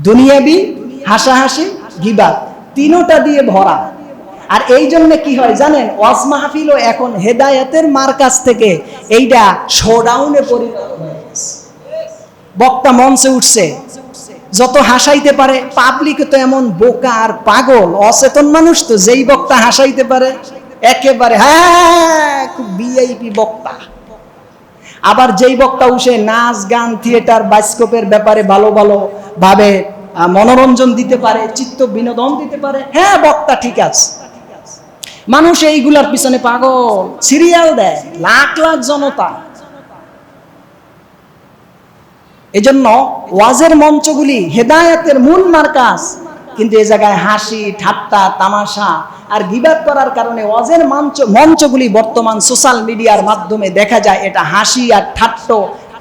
দুনিয়াবি, হাসাহাসি, গিবাত, তিনোটা দিয়ে ভরা। আর এই জন্য কি হয় জানেন, ওয়াজ মাহফিলও এখন হেদায়েতের মার্কাজ থেকে এইটা শোডাউনে পরিণত হয়ে গেছে। বক্তা মঞ্চে উঠছে, যত হাসাইতে পারে, পাবলিক তো এমন বোকা আর পাগল, অচেতন মানুষ তো, যেই বক্তা হাসাইতে পারে একেবারে হ্যাঁ খুব ভিআইপি বক্তা। আবার যেই বক্তা উঠে নাচ গান থিয়েটার বাস্কোপের ব্যাপারে ভালো ভালো ভাবে মনোরঞ্জন দিতে পারে, চিত্ত বিনোদন দিতে পারে, হ্যাঁ বক্তা ঠিক আছে। মানুষ এইগুলার পিছনে পাগল, সিরিয়াল দেয় লাখ লাখ জনতা। এজন্য ওয়াজের মঞ্চগুলি হেদায়েতের মূল মার্কাজ, কিন্তু এই জায়গায় হাসি ঠাট্টা তামাশা আর গীবাত করার কারণে ওয়াজের মঞ্চগুলি বর্তমান সোশ্যাল মিডিয়ার মাধ্যমে দেখা যায় এটা হাসি আর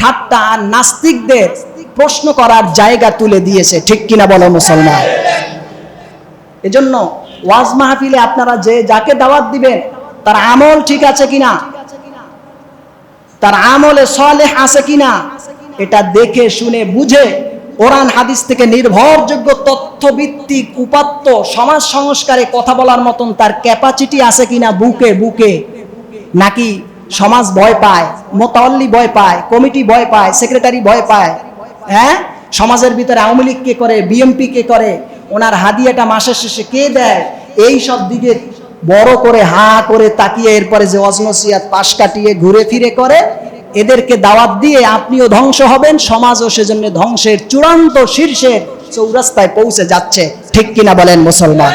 ঠাট্টা আর নাস্তিকদের প্রশ্ন করার জায়গা তুলে দিয়েছে। ঠিক কিনা বলো মুসলমান? এজন্য ওয়াজ মাহফিলে আপনারা যে যাকে দাওয়াত দিবেন তার আমল ঠিক আছে কিনা, তার আমলে সালেহ আছে কিনা, এটা দেখে শুনে বুঝে কোরআন হাদিস থেকে নির্ভরযোগ্য তথ্যভিত্তিক উপাত্ত সমাজ সংস্কারে কথা বলার মতন তার ক্যাপাসিটি আছে কিনা বুকে, নাকি সমাজ ভয় পায়, মোতাল্লি ভয় পায়, কমিটি ভয় পায়, সেক্রেটারি ভয় পায়, হ্যাঁ সমাজের ভিতরে আওয়ামী লীগ কে করে, বিএমপি কে করে, ওনার হাদিয়াটা মাসের শেষে কে দেয়, এই সব দিকে বড় করে হা করে তাকিয়ে এরপরে যে ওয়াজ নসিহত পাশ কাটিয়ে ঘুরে ফিরে করে, এদেরকে দাওয়াত দিয়ে আপনিও ধ্বংস হবেন, সমাজও সেজন্য ধ্বংসের চূড়ান্ত শীর্ষের চৌরাস্তায় পৌঁছে যাচ্ছে। ঠিক কিনা বলেন মুসলমান?